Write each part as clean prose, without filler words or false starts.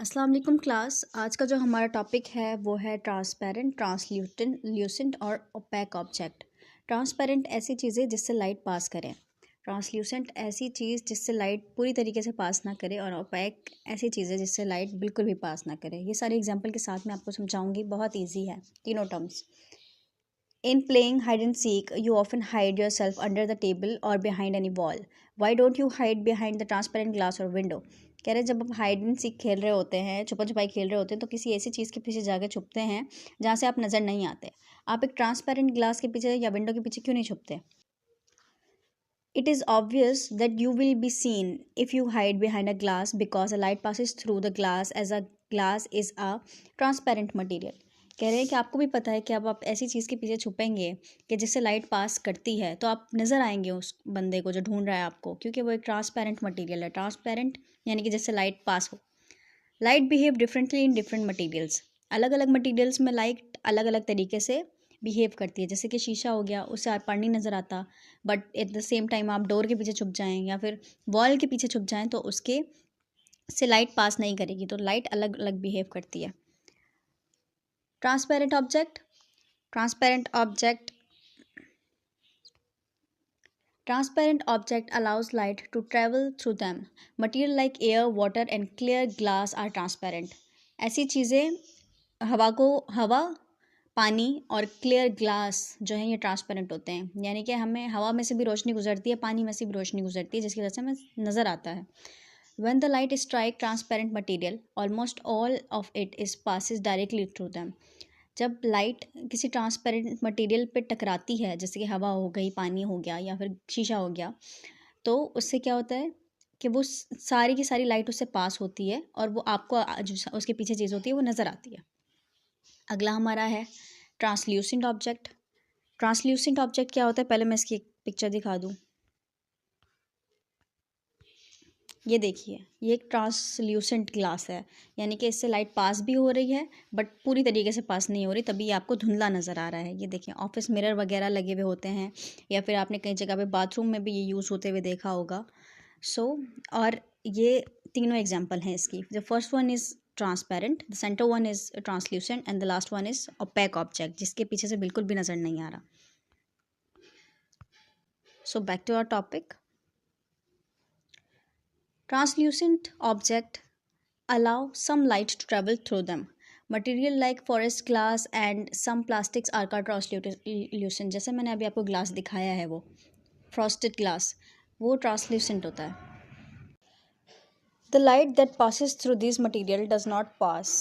अस्सलाम वालेकुम क्लास। आज का जो हमारा टॉपिक है वो है ट्रांसपेरेंट, ट्रांसल्यूसेंट और ओपेक ऑब्जेक्ट। ट्रांसपेरेंट ऐसी चीज़ें जिससे लाइट पास करें, ट्रांसल्यूसेंट ऐसी चीज़ जिससे लाइट पूरी तरीके से पास ना करे, और ओपेक ऐसी चीज़ें जिससे लाइट बिल्कुल भी पास ना करे। ये सारे एग्जाम्पल के साथ मैं आपको समझाऊंगी, बहुत ईजी है तीनों terms. In playing hide and seek, you often hide yourself under the table or behind any wall. Why don't you hide behind the transparent glass or window? कह रहे जब आप हाइड एंड सीक खेल रहे होते हैं, छुपन छुपाई खेल रहे होते हैं, तो किसी ऐसी चीज़ के पीछे जाकर छुपते हैं जहाँ से आप नज़र नहीं आते। आप एक ट्रांसपेरेंट ग्लास के पीछे या विंडो के पीछे क्यों नहीं छुपते? It is obvious that you will be seen if you hide behind a glass because a light passes through the glass as a glass is a transparent material. कह रहे हैं कि आपको भी पता है कि अब आप ऐसी चीज़ के पीछे छुपेंगे कि जिससे लाइट पास करती है तो आप नज़र आएंगे उस बंदे को जो ढूंढ रहा है आपको, क्योंकि वो एक ट्रांसपेरेंट मटेरियल है। ट्रांसपेरेंट यानी कि जिससे लाइट पास हो। Light behave differently in different materials. अलग अलग मटेरियल्स में लाइट अलग अलग तरीके से बिहेव करती है। जैसे कि शीशा हो गया, उससे आप पढ़ नहीं नज़र आता, but at the same time आप डोर के पीछे छुप जाएं या फिर वॉल के पीछे छुप जाएं तो उसके से लाइट पास नहीं करेगी। तो लाइट अलग अलग बिहेव करती है। Transparent object, transparent object Transparent object allows light to travel through them. Material like air, water and clear glass are transparent. ऐसी चीज़ें हवा, पानी और क्लियर ग्लास जो है ये ट्रांसपेरेंट होते हैं। यानी कि हमें हवा में से भी रोशनी गुजरती है, पानी में से भी रोशनी गुजरती है, जिसकी वजह से हमें नज़र आता है। When the light strikes transparent material, almost all of it is passes directly through them. जब लाइट किसी ट्रांसपेरेंट मटेरियल पे टकराती है, जैसे कि हवा हो गई, पानी हो गया या फिर शीशा हो गया, तो उससे क्या होता है कि वो सारी की सारी लाइट उससे पास होती है और वो आपको जो उसके पीछे चीज़ होती है वो नज़र आती है। अगला हमारा है ट्रांसल्यूसेंट ऑब्जेक्ट। ट्रांसल्यूसेंट ऑब्जेक्ट क्या होता है, पहले मैं इसकी एक पिक्चर दिखा दूँ। ये देखिए, ये एक ट्रांसल्यूसेंट ग्लास है, यानी कि इससे लाइट पास भी हो रही है बट पूरी तरीके से पास नहीं हो रही, तभी ये आपको धुंधला नज़र आ रहा है। ये देखिए, ऑफिस मिरर वगैरह लगे हुए होते हैं या फिर आपने कई जगह पे बाथरूम में भी ये यूज़ होते हुए देखा होगा। और ये तीनों एग्जाम्पल हैं इसकी। The first one is transparent, the centre one is translucent and the last one is opaque object, जिसके पीछे से बिल्कुल भी नज़र नहीं आ रहा। So back to our topic. Translucent objects allow some light to travel through them. Material like forest glass and some plastics are called translucent. जैसे मैंने अभी आपको ग्लास दिखाया है, वो फ्रॉस्टेड ग्लास, वो ट्रांसल्यूसेंट होता है। The light that passes through these material does not pass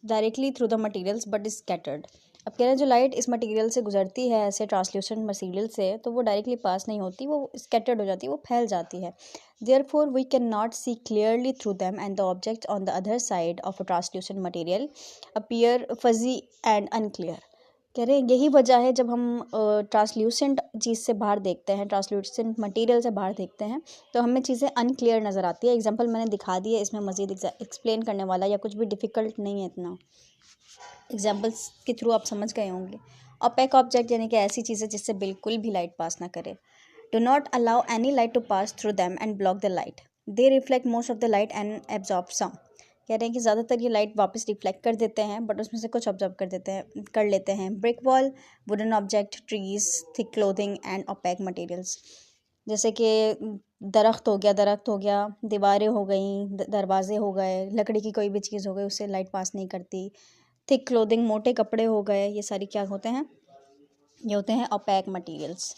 directly through the materials but is scattered. अब कह रहे हैं जो लाइट इस मटेरियल से गुजरती है, ऐसे ट्रांसल्यूसेंट मटेरियल से, तो वो डायरेक्टली पास नहीं होती, वो स्कैटर्ड हो जाती है, वो फैल जाती है। Therefore we can not see clearly through them and the object on the other side of a translucent material appear fuzzy and unclear. कह रहे हैं यही वजह है जब हम ट्रांसल्यूसेंट चीज़ से बाहर देखते हैं, ट्रांसल्यूसेंट मटेरियल से बाहर देखते हैं, तो हमें चीज़ें अनक्लियर नज़र आती है। एग्जांपल मैंने दिखा दी है, इसमें मज़ीद एक्सप्लेन करने वाला या कुछ भी डिफ़िकल्ट नहीं है इतना। एग्जांपल्स के थ्रू आप समझ गए होंगे। ओपेक ऑब्जेक्ट यानी कि ऐसी चीज़ें जिससे बिल्कुल भी लाइट पास ना करे। Do not allow any light to pass through them and block the light. They reflect most of the light and absorb some. कह रहे हैं कि ज़्यादातर ये लाइट वापस रिफ्लेक्ट कर देते हैं, बट उसमें से कुछ ऑब्जर्व कर लेते हैं। Brick wall, wooden object, trees, thick clothing and opaque materials. जैसे कि दरख्त हो गया, दीवारें हो गई, दरवाजे हो गए, लकड़ी की कोई भी चीज़ हो गई, उससे लाइट पास नहीं करती। थिक क्लोथिंग, मोटे कपड़े हो गए, ये सारी क्या होते हैं, ये होते हैं ओपेक मटेरियल्स।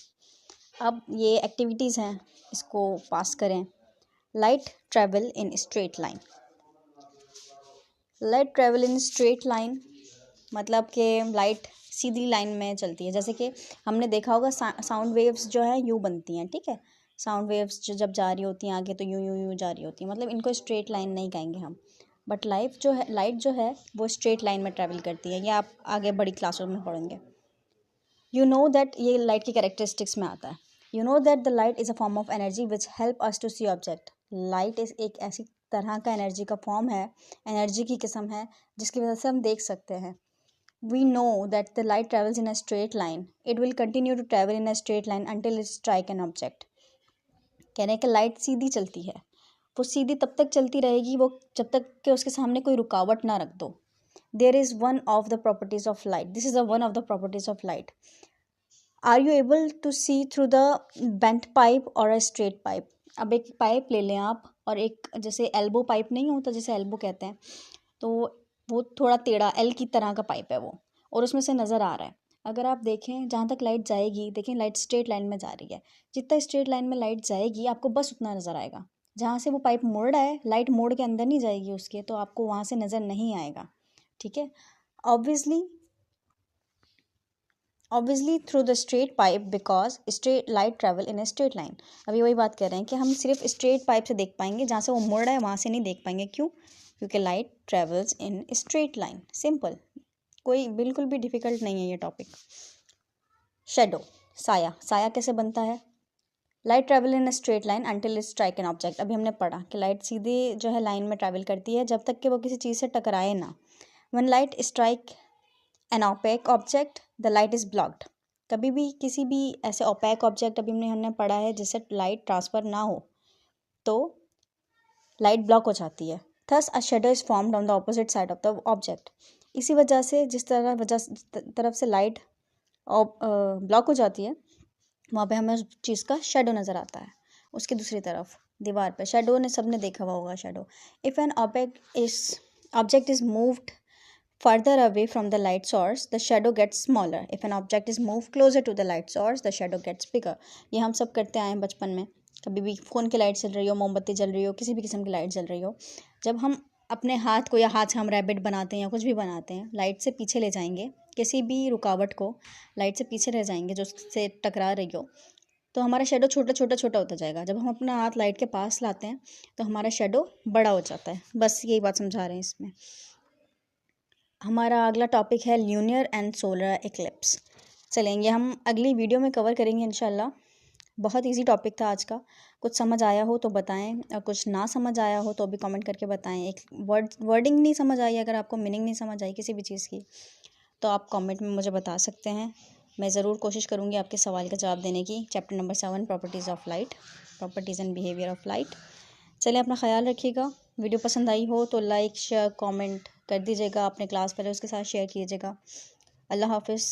अब ये एक्टिविटीज़ हैं, इसको पास करें। Light travel in straight line. Light travel in straight line मतलब कि लाइट सीधी लाइन में चलती है। जैसे कि हमने देखा होगा साउंड वेव्स जो है यूँ बनती हैं, ठीक है। साउंड वेव्स जो जब जा रही होती हैं आगे, तो यूँ यूँ यूँ जा रही होती हैं, मतलब इनको स्ट्रेट लाइन नहीं कहेंगे हम। बट लाइट जो है वो स्ट्रेट लाइन में ट्रैवल करती है। ये आप आगे बड़ी क्लासों में पढ़ेंगे। यू नो दैट, ये लाइट की कैरेक्टरिस्टिक्स में आता है। You know that the light is a form of energy which help us to see object. Light is एक ऐसी तरह का एनर्जी का फॉर्म है, एनर्जी की किस्म है, जिसकी वजह से हम देख सकते हैं। We know that the light travels in a straight line. It will continue to travel in a straight line until it strike an object. कह रहे हैं कि लाइट सीधी चलती है। वो सीधी तब तक चलती रहेगी वो जब तक कि उसके सामने कोई रुकावट ना रख दो. There is one of the properties of light. This is a one of the properties of light. Are you able to see through the bent pipe और अ स्ट्रेट पाइप. अब एक पाइप ले लें आप, और एक जैसे एल्बो पाइप नहीं होता, जैसे एल्बो कहते हैं, तो वो थोड़ा टेढ़ा एल की तरह का पाइप है वो, और उसमें से नज़र आ रहा है. अगर आप देखें जहाँ तक लाइट जाएगी, देखें लाइट स्ट्रेट लाइन में जा रही है, जितना स्ट्रेट लाइन में लाइट जाएगी आपको बस उतना नज़र आएगा. जहाँ से वो पाइप मोड़ रहा है, लाइट मोड़ के अंदर नहीं जाएगी उसके, तो आपको वहाँ से नज़र नहीं आएगा. ठीक है. Obviously through the straight pipe, because straight light travel in a straight line. अभी वही बात कर रहे हैं कि हम सिर्फ स्ट्रेट पाइप से देख पाएंगे, जहाँ से वो मुड़ रहा है वहाँ से नहीं देख पाएंगे. क्यों? क्योंकि light travels in straight line. Simple, कोई बिल्कुल भी डिफिकल्ट नहीं है ये टॉपिक. शेडो, साया. साया कैसे बनता है? Light travel in a straight line until it strike an object. अभी हमने पढ़ा कि लाइट सीधे जो है लाइन में ट्रैवल करती है जब तक कि वो किसी चीज़ से टकराए ना. When light strike an opaque object the light is blocked. कभी भी किसी भी ऐसे ओपेक ऑब्जेक्ट, अभी हमने पढ़ा है, जिससे लाइट ट्रांसफ़र ना हो तो लाइट ब्लॉक हो जाती है. Thus a shadow is formed on the opposite side of the object. इसी वजह से जिस तरफ से लाइट ब्लॉक हो जाती है वहाँ पे हमें उस चीज़ का शेडो नज़र आता है. उसकी दूसरी तरफ दीवार पे शेडो ने सबने देखा हुआ होगा. Shadow, if an object is moved further away from the light source the shadow gets smaller. If an object is moved closer to the light source the shadow gets bigger. ये हम सब करते आए हैं बचपन में. कभी भी फ़ोन की लाइट जल रही हो, मोमबत्ती जल रही हो, किसी भी किस्म की लाइट जल रही हो, जब हम अपने हाथ को या हाथ से हम रैबिट बनाते हैं या कुछ भी बनाते हैं, लाइट से पीछे ले जाएंगे किसी भी रुकावट को, लाइट से पीछे रह जाएंगे जो उससे टकरा रही हो, तो हमारा शेडो छोटा छोटा छोटा होता जाएगा. जब हम अपना हाथ लाइट के पास लाते हैं तो हमारा शेडो बड़ा हो जाता है. बस यही बात समझा रहे हैं इसमें. हमारा अगला टॉपिक है ल्यूनियर एंड सोलर इक्लिप्स. चलेंगे हम अगली वीडियो में कवर करेंगे इंशाल्लाह. बहुत इजी टॉपिक था आज का. कुछ समझ आया हो तो बताएं, और कुछ ना समझ आया हो तो भी कमेंट करके बताएं. एक वर्डिंग नहीं समझ आई, अगर आपको मीनिंग नहीं समझ आई किसी भी चीज़ की, तो आप कमेंट में मुझे बता सकते हैं. मैं ज़रूर कोशिश करूँगी आपके सवाल का जवाब देने की. Chapter number 7 properties of light, properties and behaviour of light. चलिए, अपना ख्याल रखिएगा. वीडियो पसंद आई हो तो लाइक शेयर कमेंट कर दीजिएगा. अपने क्लास वाले उसके साथ शेयर कीजिएगा. अल्लाह हाफिज़.